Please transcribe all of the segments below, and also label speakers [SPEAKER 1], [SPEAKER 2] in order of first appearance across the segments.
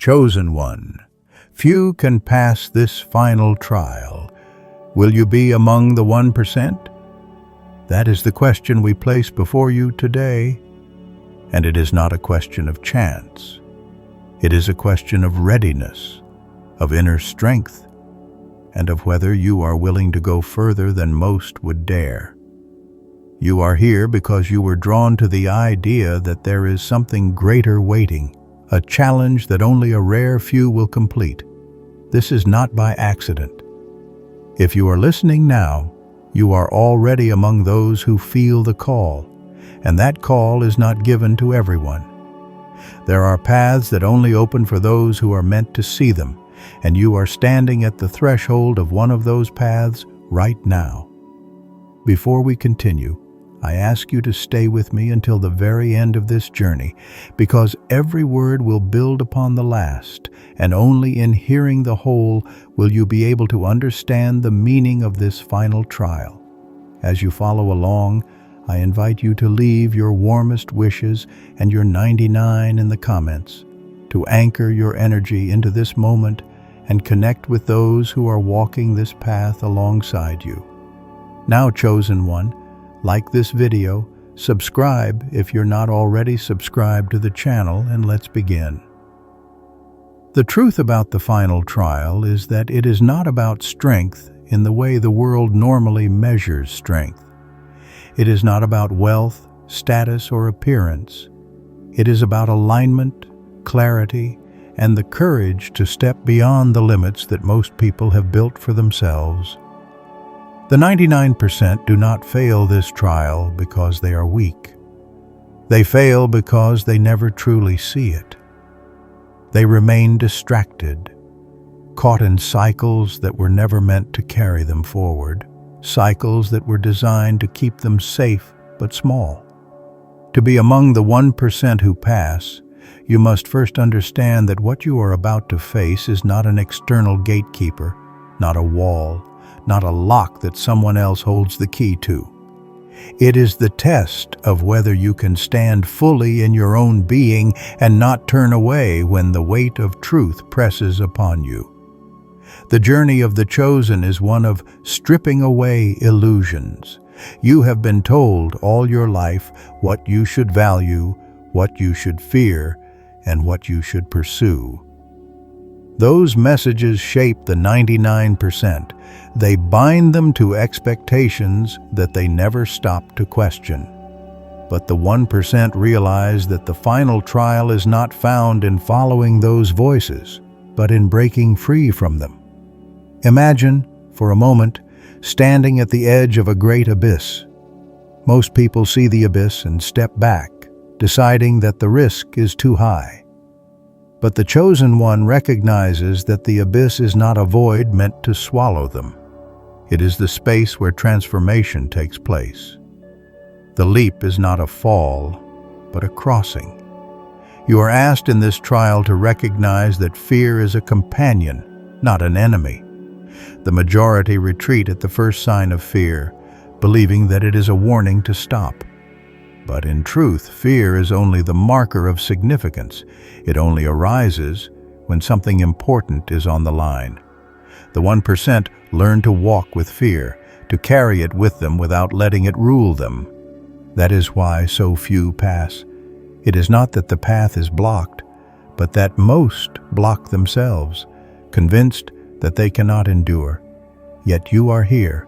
[SPEAKER 1] Chosen one, few can pass this final trial. Will you be among the 1%? That is the question we place before you today. And it is not a question of chance. It is a question of readiness, of inner strength, and of whether you are willing to go further than most would dare. You are here because you were drawn to the idea that there is something greater waiting, a challenge that only a rare few will complete. This is not by accident. If you are listening now, you are already among those who feel the call, and that call is not given to everyone. There are paths that only open for those who are meant to see them, and you are standing at the threshold of one of those paths right now. Before we continue, I ask you to stay with me until the very end of this journey, because every word will build upon the last, and only in hearing the whole will you be able to understand the meaning of this final trial. As you follow along, I invite you to leave your warmest wishes and your 99 in the comments, to anchor your energy into this moment and connect with those who are walking this path alongside you. Now, chosen one, like this video, subscribe if you're not already subscribed to the channel, and let's begin. The truth about the final trial is that it is not about strength in the way the world normally measures strength. It is not about wealth, status, or appearance. It is about alignment, clarity, and the courage to step beyond the limits that most people have built for themselves. The 99% do not fail this trial because they are weak. They fail because they never truly see it. They remain distracted, caught in cycles that were never meant to carry them forward, cycles that were designed to keep them safe but small. To be among the 1% who pass, you must first understand that what you are about to face is not an external gatekeeper, not a wall, not a lock that someone else holds the key to. It is the test of whether you can stand fully in your own being and not turn away when the weight of truth presses upon you. The journey of the chosen is one of stripping away illusions. You have been told all your life what you should value, what you should fear, and what you should pursue. Those messages shape the 99%. They bind them to expectations that they never stop to question. But the 1% realize that the final trial is not found in following those voices, but in breaking free from them. Imagine, for a moment, standing at the edge of a great abyss. Most people see the abyss and step back, deciding that the risk is too high. But the chosen one recognizes that the abyss is not a void meant to swallow them. It is the space where transformation takes place. The leap is not a fall, but a crossing. You are asked in this trial to recognize that fear is a companion, not an enemy. The majority retreat at the first sign of fear, believing that it is a warning to stop. But in truth, fear is only the marker of significance. It only arises when something important is on the line. The 1% learn to walk with fear, to carry it with them without letting it rule them. That is why so few pass. It is not that the path is blocked, but that most block themselves, convinced that they cannot endure. Yet you are here.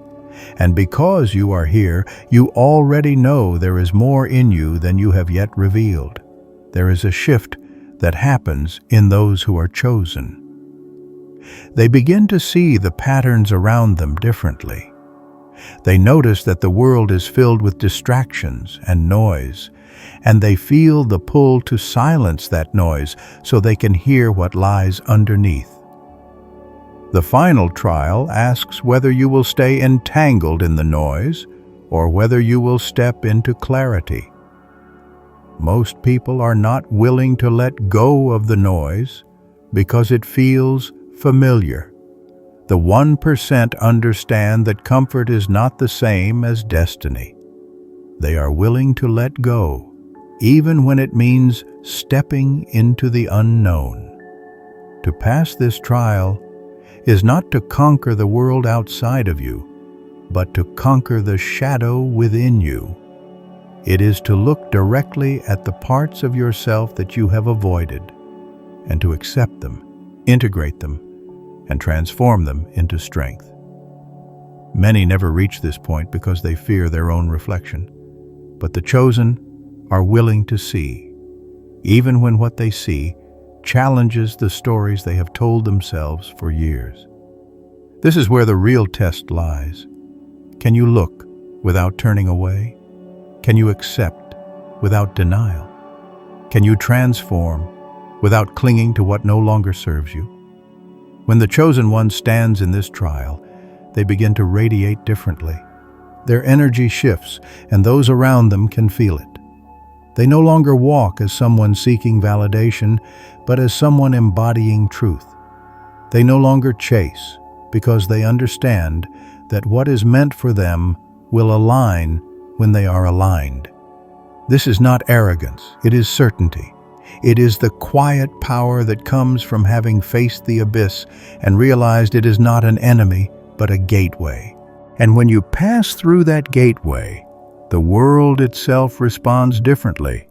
[SPEAKER 1] And because you are here, you already know there is more in you than you have yet revealed. There is a shift that happens in those who are chosen. They begin to see the patterns around them differently. They notice that the world is filled with distractions and noise, and they feel the pull to silence that noise so they can hear what lies underneath. The final trial asks whether you will stay entangled in the noise or whether you will step into clarity. Most people are not willing to let go of the noise because it feels familiar. The 1% understand that comfort is not the same as destiny. They are willing to let go, even when it means stepping into the unknown. To pass this trial is not to conquer the world outside of you, but to conquer the shadow within you. It is to look directly at the parts of yourself that you have avoided, and to accept them, integrate them, and transform them into strength. Many never reach this point because they fear their own reflection, but the chosen are willing to see, even when what they see challenges the stories they have told themselves for years. This is where the real test lies. Can you look without turning away? Can you accept without denial? Can you transform without clinging to what no longer serves you? When the chosen one stands in this trial, they begin to radiate differently. Their energy shifts, and those around them can feel it. They no longer walk as someone seeking validation, but as someone embodying truth. They no longer chase, because they understand that what is meant for them will align when they are aligned. This is not arrogance, it is certainty. It is the quiet power that comes from having faced the abyss and realized it is not an enemy, but a gateway. And when you pass through that gateway, the world itself responds differently.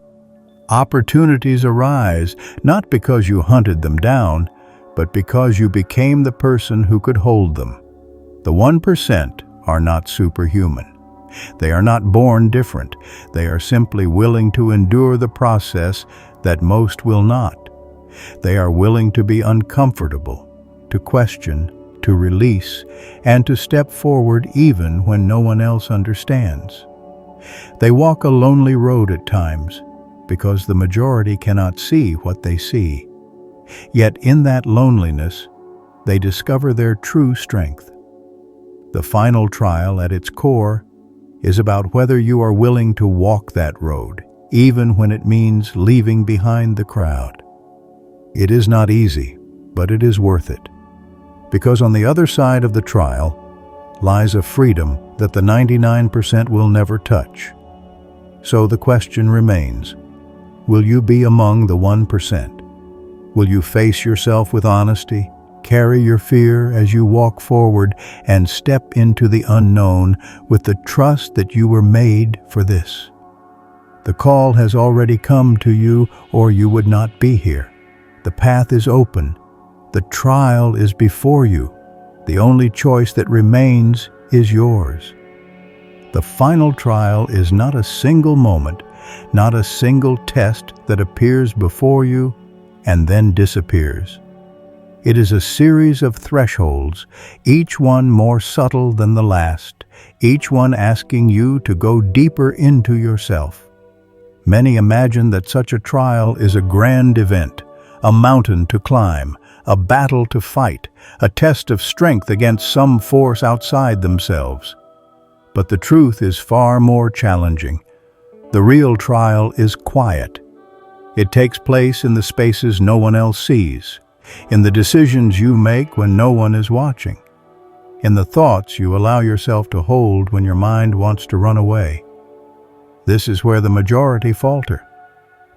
[SPEAKER 1] Opportunities arise, not because you hunted them down, but because you became the person who could hold them. The 1% are not superhuman. They are not born different. They are simply willing to endure the process that most will not. They are willing to be uncomfortable, to question, to release, and to step forward even when no one else understands. They walk a lonely road at times because the majority cannot see what they see. Yet in that loneliness, they discover their true strength. The final trial at its core is about whether you are willing to walk that road, even when it means leaving behind the crowd. It is not easy, but it is worth it. Because on the other side of the trial lies a freedom that the 99% will never touch. So the question remains, will you be among the 1%? Will you face yourself with honesty, carry your fear as you walk forward, and step into the unknown with the trust that you were made for this? The call has already come to you, or you would not be here. The path is open. The trial is before you. The only choice that remains is yours. The final trial is not a single moment, not a single test that appears before you and then disappears. It is a series of thresholds, each one more subtle than the last, each one asking you to go deeper into yourself. Many imagine that such a trial is a grand event, a mountain to climb, a battle to fight, a test of strength against some force outside themselves. But the truth is far more challenging. The real trial is quiet. It takes place in the spaces no one else sees, in the decisions you make when no one is watching, in the thoughts you allow yourself to hold when your mind wants to run away. This is where the majority falter,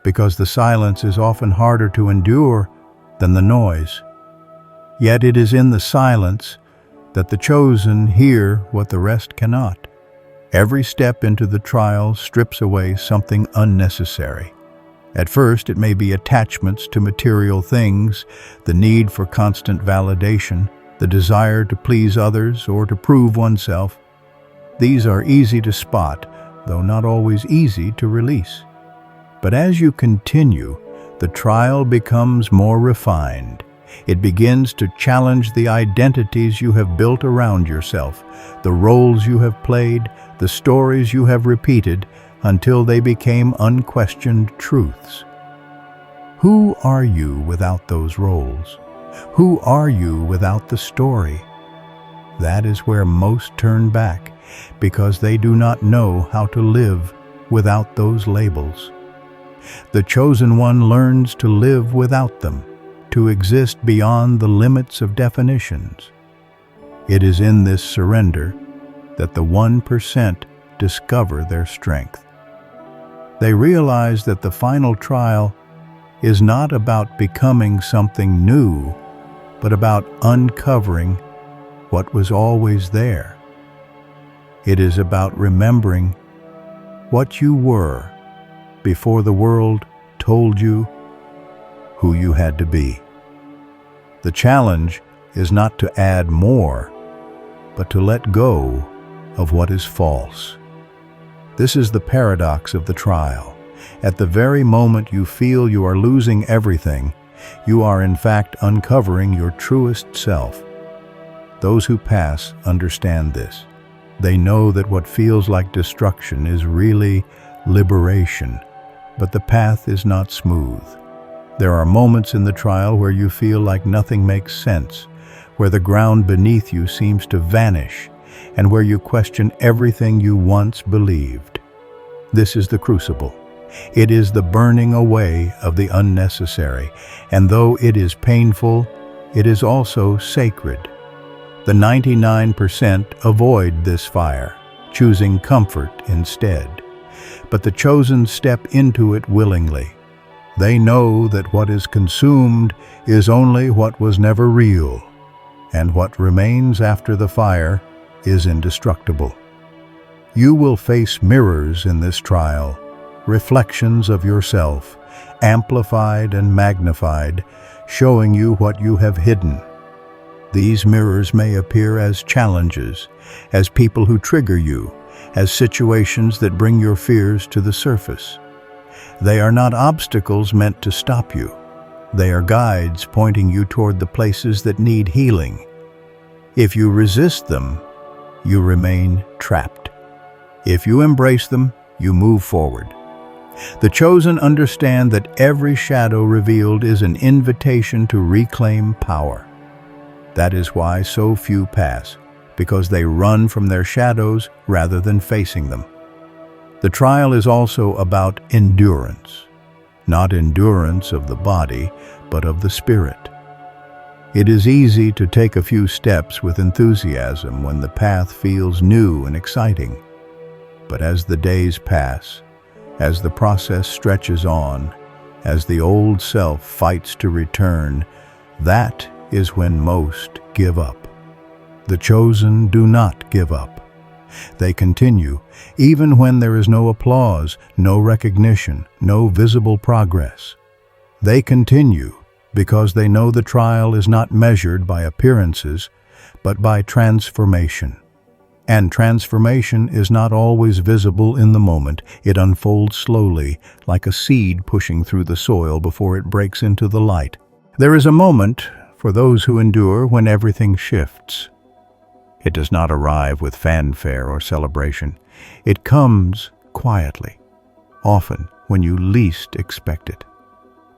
[SPEAKER 1] because the silence is often harder to endure than the noise. Yet it is in the silence that the chosen hear what the rest cannot. Every step into the trial strips away something unnecessary. At first, it may be attachments to material things, the need for constant validation, the desire to please others or to prove oneself. These are easy to spot, though not always easy to release. But as you continue, the trial becomes more refined. It begins to challenge the identities you have built around yourself, the roles you have played, the stories you have repeated, until they became unquestioned truths. Who are you without those roles? Who are you without the story? That is where most turn back, because they do not know how to live without those labels. The chosen one learns to live without them, to exist beyond the limits of definitions. It is in this surrender that the 1% discover their strength. They realize that the final trial is not about becoming something new, but about uncovering what was always there. It is about remembering what you were before the world told you who you had to be. The challenge is not to add more, but to let go of what is false. This is the paradox of the trial. At the very moment you feel you are losing everything, you are in fact uncovering your truest self. Those who pass understand this. They know that what feels like destruction is really liberation, but the path is not smooth. There are moments in the trial where you feel like nothing makes sense, where the ground beneath you seems to vanish, and where you question everything you once believed. This is the crucible. It is the burning away of the unnecessary, and though it is painful, it is also sacred. The 99% avoid this fire, choosing comfort instead. But the chosen step into it willingly. They know that what is consumed is only what was never real, and what remains after the fire is indestructible. You will face mirrors in this trial, reflections of yourself, amplified and magnified, showing you what you have hidden. These mirrors may appear as challenges, as people who trigger you, as situations that bring your fears to the surface. They are not obstacles meant to stop you. They are guides pointing you toward the places that need healing. If you resist them, you remain trapped. If you embrace them, you move forward. The chosen understand that every shadow revealed is an invitation to reclaim power. That is why so few pass, because they run from their shadows rather than facing them. The trial is also about endurance, not endurance of the body, but of the spirit. It is easy to take a few steps with enthusiasm when the path feels new and exciting. But as the days pass, as the process stretches on, as the old self fights to return, that is when most give up. The chosen do not give up. They continue, even when there is no applause, no recognition, no visible progress. They continue because they know the trial is not measured by appearances, but by transformation. And transformation is not always visible in the moment. It unfolds slowly, like a seed pushing through the soil before it breaks into the light. There is a moment for those who endure when everything shifts. It does not arrive with fanfare or celebration. It comes quietly, often when you least expect it.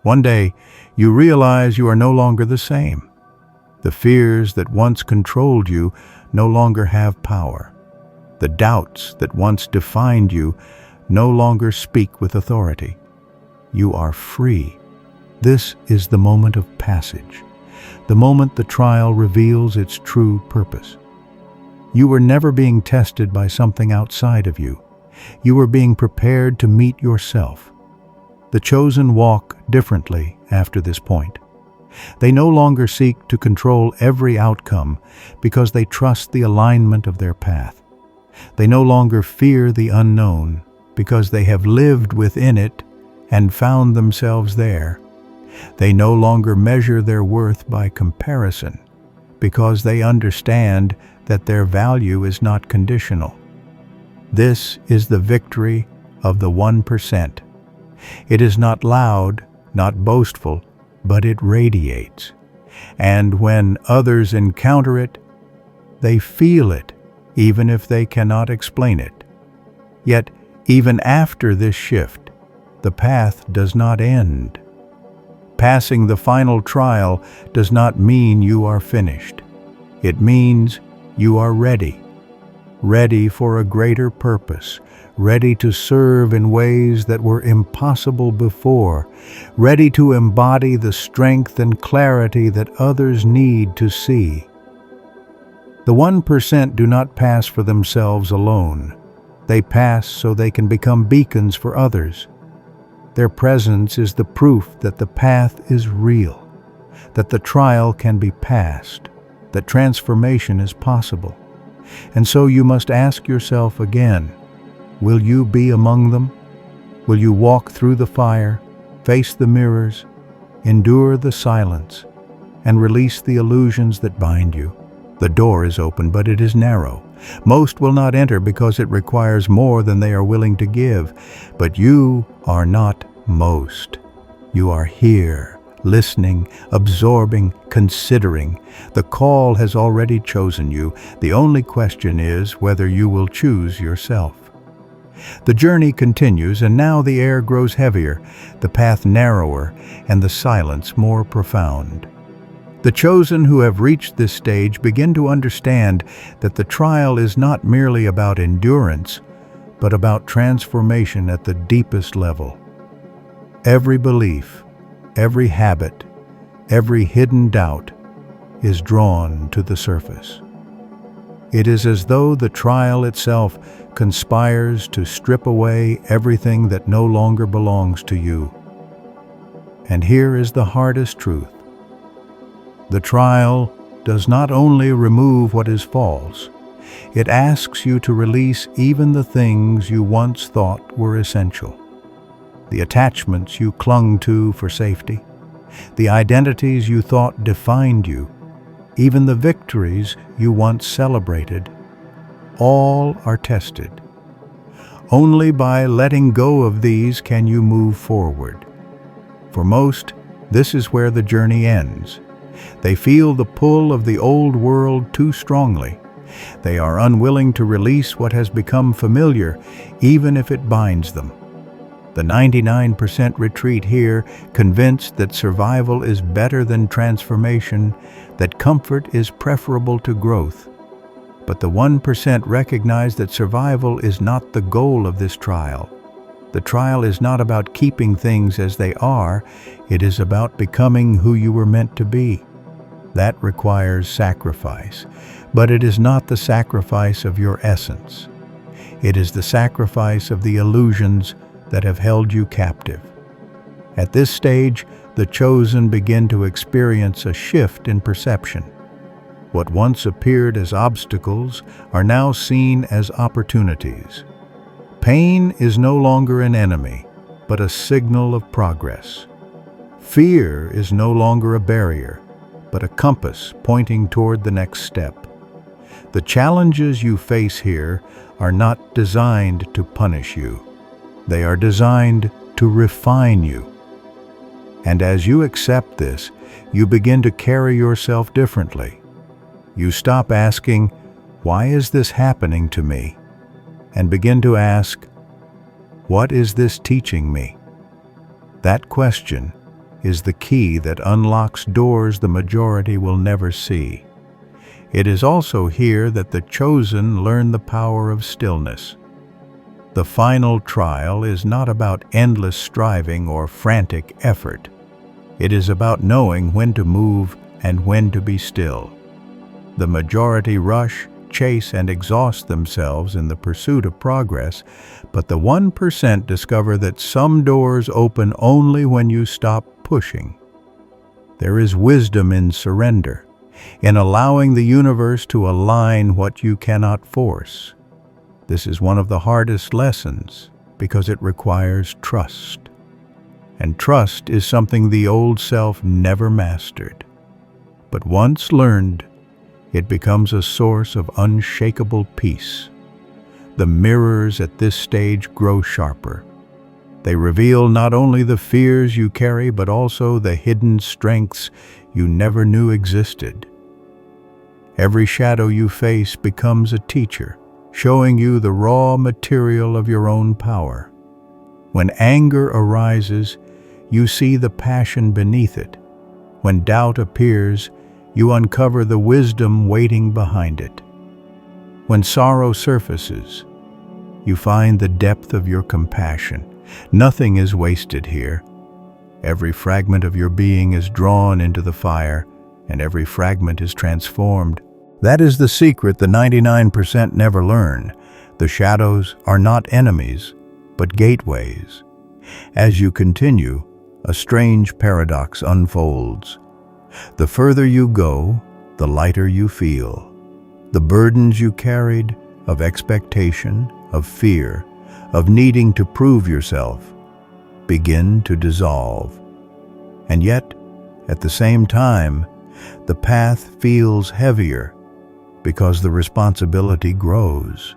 [SPEAKER 1] One day, you realize you are no longer the same. The fears that once controlled you no longer have power. The doubts that once defined you no longer speak with authority. You are free. This is the moment of passage, the moment the trial reveals its true purpose. You were never being tested by something outside of you. You were being prepared to meet yourself. The chosen walk differently after this point. They no longer seek to control every outcome because they trust the alignment of their path. They no longer fear the unknown because they have lived within it and found themselves there. They no longer measure their worth by comparison because they understand that their value is not conditional. This is the victory of the 1%. It is not loud, not boastful, but it radiates. And when others encounter it, they feel it, even if they cannot explain it. Yet, even after this shift, the path does not end. Passing the final trial does not mean you are finished. It means you are ready. Ready for a greater purpose, ready to serve in ways that were impossible before, ready to embody the strength and clarity that others need to see. The 1% do not pass for themselves alone. They pass so they can become beacons for others. Their presence is the proof that the path is real, that the trial can be passed, that transformation is possible. And so you must ask yourself again, will you be among them? Will you walk through the fire, face the mirrors, endure the silence, and release the illusions that bind you? The door is open, but it is narrow. Most will not enter because it requires more than they are willing to give. But you are not most. You are here, listening, absorbing, considering. The call has already chosen you. The only question is whether you will choose yourself. The journey continues, and now the air grows heavier, the path narrower, and the silence more profound. The chosen who have reached this stage begin to understand that the trial is not merely about endurance, but about transformation at the deepest level. Every belief, every habit, every hidden doubt is drawn to the surface. It is as though the trial itself conspires to strip away everything that no longer belongs to you. And here is the hardest truth. The trial does not only remove what is false, it asks you to release even the things you once thought were essential. The attachments you clung to for safety, the identities you thought defined you, even the victories you once celebrated, all are tested. Only by letting go of these can you move forward. For most, this is where the journey ends. They feel the pull of the old world too strongly. They are unwilling to release what has become familiar, even if it binds them. The 99% retreat here, convinced that survival is better than transformation, that comfort is preferable to growth. But the 1% recognize that survival is not the goal of this trial. The trial is not about keeping things as they are, it is about becoming who you were meant to be. That requires sacrifice, but it is not the sacrifice of your essence. It is the sacrifice of the illusions that have held you captive. At this stage, the chosen begin to experience a shift in perception. What once appeared as obstacles are now seen as opportunities. Pain is no longer an enemy, but a signal of progress. Fear is no longer a barrier, but a compass pointing toward the next step. The challenges you face here are not designed to punish you. They are designed to refine you. And as you accept this, you begin to carry yourself differently. You stop asking, "Why is this happening to me?" and begin to ask, "What is this teaching me?" That question is the key that unlocks doors the majority will never see. It is also here that the chosen learn the power of stillness. The final trial is not about endless striving or frantic effort. It is about knowing when to move and when to be still. The majority rush, chase, and exhaust themselves in the pursuit of progress, but the 1% discover that some doors open only when you stop pushing. There is wisdom in surrender, in allowing the universe to align what you cannot force. This is one of the hardest lessons because it requires trust. And trust is something the old self never mastered. But once learned, it becomes a source of unshakable peace. The mirrors at this stage grow sharper. They reveal not only the fears you carry, but also the hidden strengths you never knew existed. Every shadow you face becomes a teacher, showing you the raw material of your own power. When anger arises, you see the passion beneath it. When doubt appears, you uncover the wisdom waiting behind it. When sorrow surfaces, you find the depth of your compassion. Nothing is wasted here. Every fragment of your being is drawn into the fire, and every fragment is transformed. That is the secret the 99% never learn. The shadows are not enemies, but gateways. As you continue, a strange paradox unfolds. The further you go, the lighter you feel. The burdens you carried of expectation, of fear, of needing to prove yourself, begin to dissolve. And yet, at the same time, the path feels heavier because the responsibility grows.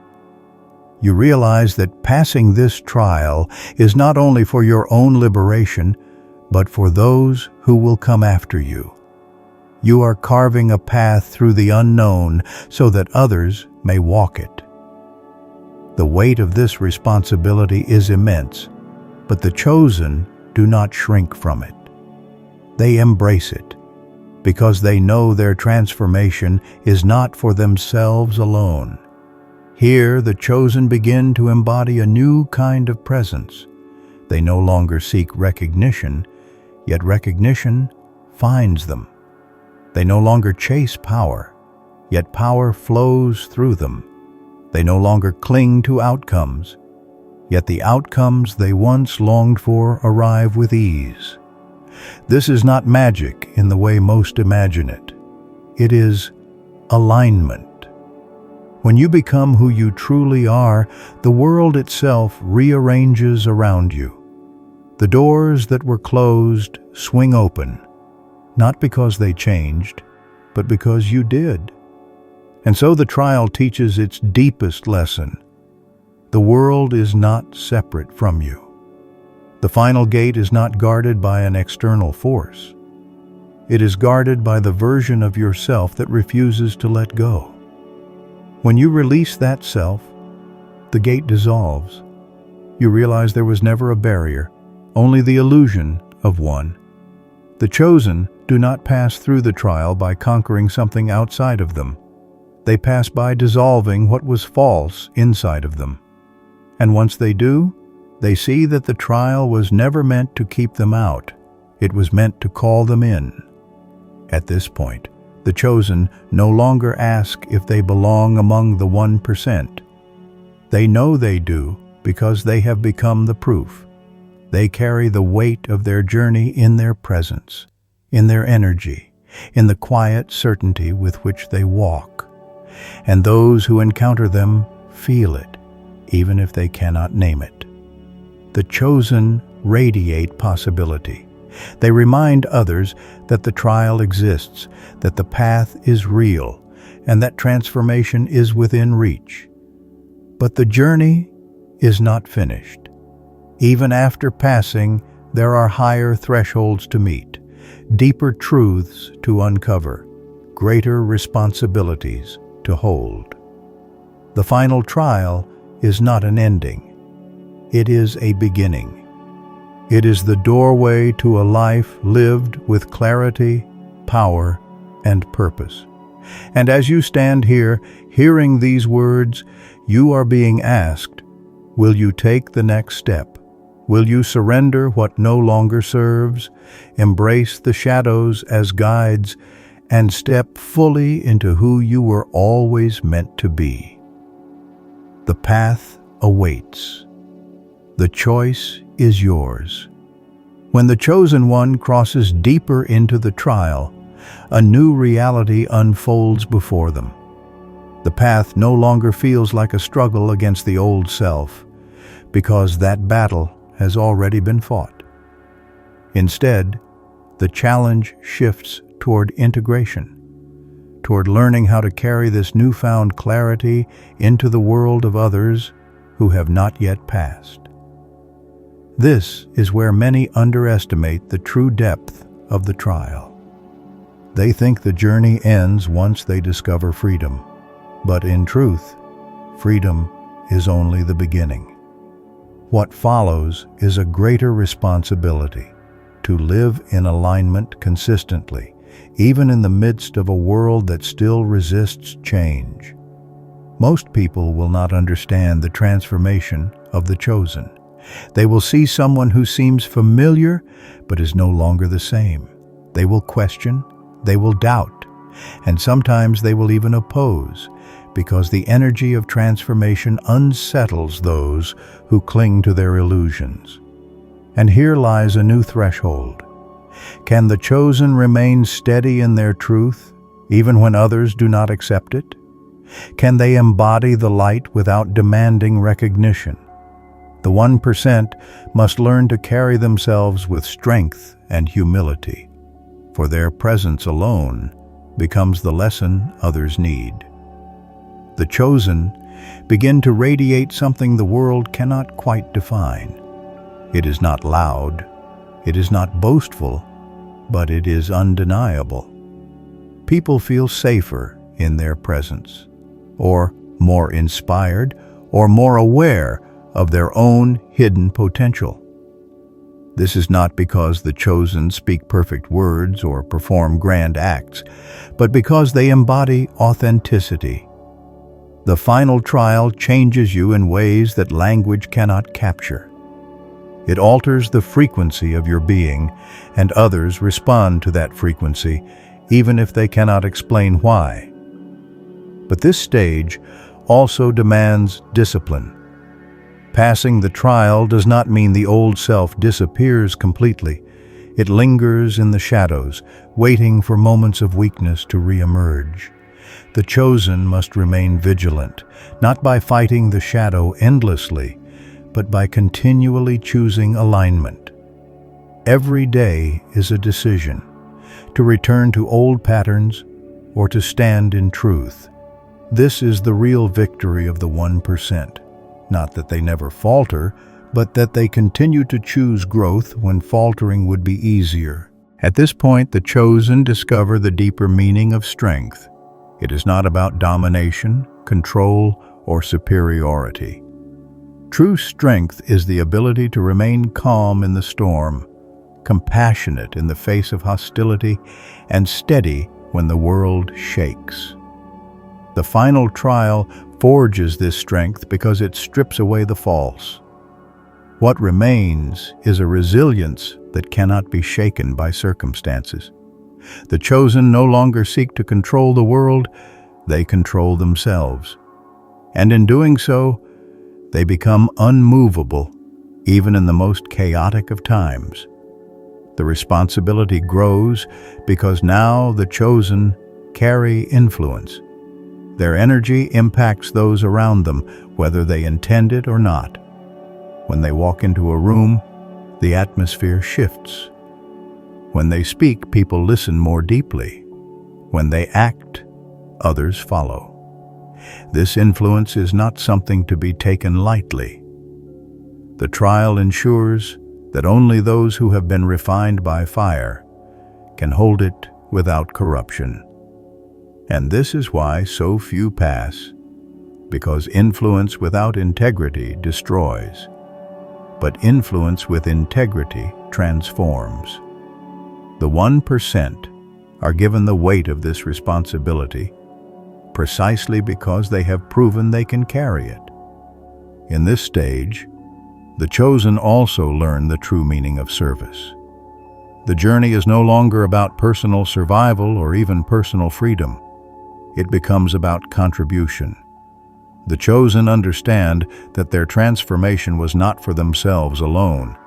[SPEAKER 1] You realize that passing this trial is not only for your own liberation, but for those who will come after you. You are carving a path through the unknown so that others may walk it. The weight of this responsibility is immense, but the chosen do not shrink from it. They embrace it, because they know their transformation is not for themselves alone. Here, the chosen begin to embody a new kind of presence. They no longer seek recognition, yet recognition finds them. They no longer chase power, yet power flows through them. They no longer cling to outcomes, yet the outcomes they once longed for arrive with ease. This is not magic in the way most imagine it. It is alignment. When you become who you truly are, the world itself rearranges around you. The doors that were closed swing open, not because they changed, but because you did. And so the trial teaches its deepest lesson. The world is not separate from you. The final gate is not guarded by an external force. It is guarded by the version of yourself that refuses to let go. When you release that self, the gate dissolves. You realize there was never a barrier, only the illusion of one. The chosen do not pass through the trial by conquering something outside of them. They pass by dissolving what was false inside of them. And once they do, they see that the trial was never meant to keep them out. It was meant to call them in. At this point, the chosen no longer ask if they belong among the 1%. They know they do because they have become the proof. They carry the weight of their journey in their presence, in their energy, in the quiet certainty with which they walk. And those who encounter them feel it, even if they cannot name it. The chosen radiate possibility. They remind others that the trial exists, that the path is real, and that transformation is within reach. But the journey is not finished. Even after passing, there are higher thresholds to meet, deeper truths to uncover, greater responsibilities to hold. The final trial is not an ending. It is a beginning. It is the doorway to a life lived with clarity, power, and purpose. And as you stand here, hearing these words, you are being asked, will you take the next step? Will you surrender what no longer serves, embrace the shadows as guides, and step fully into who you were always meant to be? The path awaits. The choice is yours. When the chosen one crosses deeper into the trial, a new reality unfolds before them. The path no longer feels like a struggle against the old self, because that battle has already been fought. Instead, the challenge shifts toward integration, toward learning how to carry this newfound clarity into the world of others who have not yet passed. This is where many underestimate the true depth of the trial. They think the journey ends once they discover freedom, but in truth, freedom is only the beginning. What follows is a greater responsibility to live in alignment consistently, even in the midst of a world that still resists change. Most people will not understand the transformation of the chosen. They will see someone who seems familiar but is no longer the same. They will question, they will doubt, and sometimes they will even oppose, because the energy of transformation unsettles those who cling to their illusions. And here lies a new threshold. Can the chosen remain steady in their truth, even when others do not accept it? Can they embody the light without demanding recognition? The 1% must learn to carry themselves with strength and humility, for their presence alone becomes the lesson others need. The chosen begin to radiate something the world cannot quite define. It is not loud, it is not boastful, but it is undeniable. People feel safer in their presence, or more inspired, or more aware of their own hidden potential. This is not because the chosen speak perfect words or perform grand acts, but because they embody authenticity. The final trial changes you in ways that language cannot capture. It alters the frequency of your being, and others respond to that frequency, even if they cannot explain why. But this stage also demands discipline. Passing the trial does not mean the old self disappears completely. It lingers in the shadows, waiting for moments of weakness to re-emerge. The chosen must remain vigilant, not by fighting the shadow endlessly, but by continually choosing alignment. Every day is a decision, to return to old patterns or to stand in truth. This is the real victory of the 1%. Not that they never falter, but that they continue to choose growth when faltering would be easier. At this point, the chosen discover the deeper meaning of strength. It is not about domination, control, or superiority. True strength is the ability to remain calm in the storm, compassionate in the face of hostility, and steady when the world shakes. The final trial forges this strength because it strips away the false. What remains is a resilience that cannot be shaken by circumstances. The chosen no longer seek to control the world, they control themselves. And in doing so, they become unmovable, even in the most chaotic of times. The responsibility grows because now the chosen carry influence. Their energy impacts those around them, whether they intend it or not. When they walk into a room, the atmosphere shifts. When they speak, people listen more deeply. When they act, others follow. This influence is not something to be taken lightly. The trial ensures that only those who have been refined by fire can hold it without corruption. And this is why so few pass, because influence without integrity destroys, but influence with integrity transforms. The 1% are given the weight of this responsibility precisely because they have proven they can carry it. In this stage, the chosen also learn the true meaning of service. The journey is no longer about personal survival or even personal freedom. It becomes about contribution. The chosen understand that their transformation was not for themselves alone.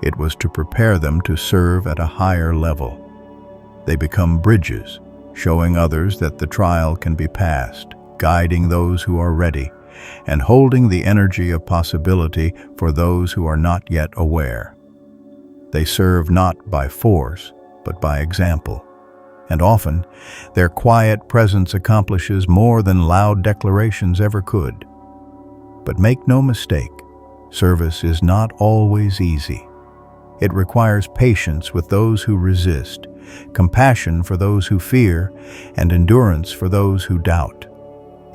[SPEAKER 1] It was to prepare them to serve at a higher level. They become bridges, showing others that the trial can be passed, guiding those who are ready, and holding the energy of possibility for those who are not yet aware. They serve not by force, but by example. And often, their quiet presence accomplishes more than loud declarations ever could. But make no mistake, service is not always easy. It requires patience with those who resist, compassion for those who fear, and endurance for those who doubt.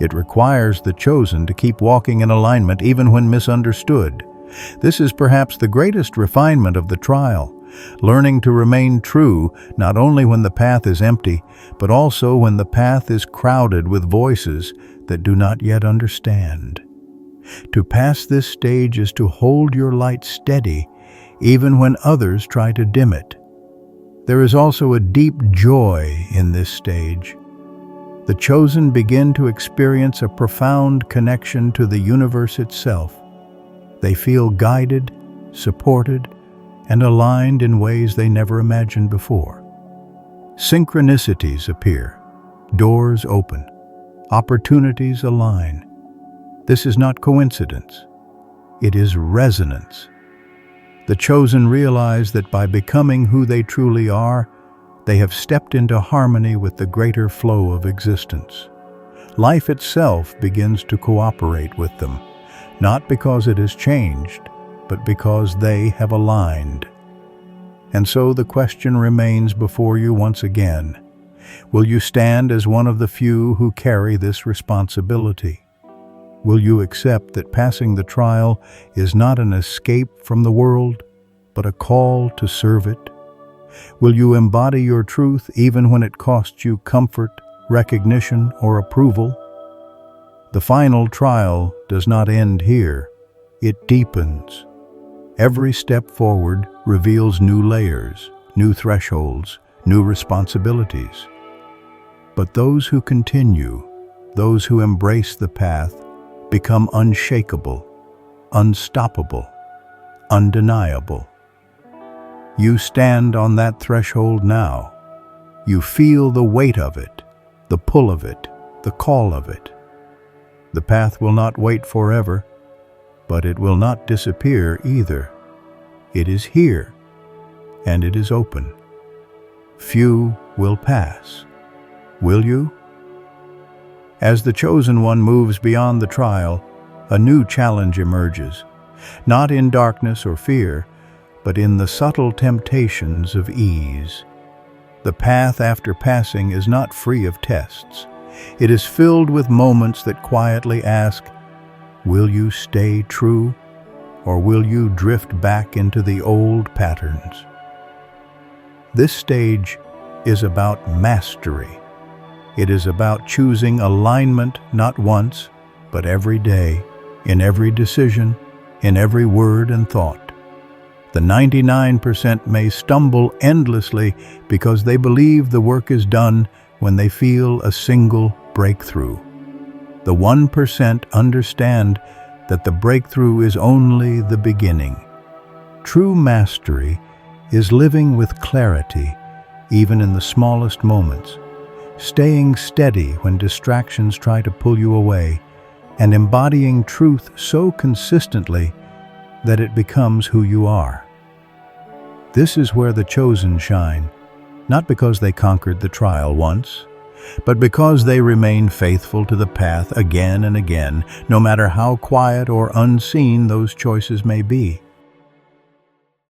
[SPEAKER 1] It requires the chosen to keep walking in alignment even when misunderstood. This is perhaps the greatest refinement of the trial, learning to remain true not only when the path is empty, but also when the path is crowded with voices that do not yet understand. To pass this stage is to hold your light steady even when others try to dim it. There is also a deep joy in this stage. The chosen begin to experience a profound connection to the universe itself. They feel guided, supported, and aligned in ways they never imagined before. Synchronicities appear, doors open, opportunities align. This is not coincidence. It is resonance. The chosen realize that by becoming who they truly are, they have stepped into harmony with the greater flow of existence. Life itself begins to cooperate with them, not because it has changed, but because they have aligned. And so the question remains before you once again. Will you stand as one of the few who carry this responsibility? Will you accept that passing the trial is not an escape from the world, but a call to serve it? Will you embody your truth even when it costs you comfort, recognition, or approval? The final trial does not end here. It deepens. Every step forward reveals new layers, new thresholds, new responsibilities. But those who continue, those who embrace the path, become unshakable, unstoppable, undeniable. You stand on that threshold now. You feel the weight of it, the pull of it, the call of it. The path will not wait forever, but it will not disappear either. It is here, and it is open. Few will pass. Will you? As the chosen one moves beyond the trial, a new challenge emerges, not in darkness or fear, but in the subtle temptations of ease. The path after passing is not free of tests. It is filled with moments that quietly ask, will you stay true, or will you drift back into the old patterns? This stage is about mastery. It is about choosing alignment not once, but every day, in every decision, in every word and thought. The 99% may stumble endlessly because they believe the work is done when they feel a single breakthrough. The 1% understand that the breakthrough is only the beginning. True mastery is living with clarity, even in the smallest moments, staying steady when distractions try to pull you away, and embodying truth so consistently that it becomes who you are. This is where the chosen shine, not because they conquered the trial once, but because they remain faithful to the path again and again, no matter how quiet or unseen those choices may be.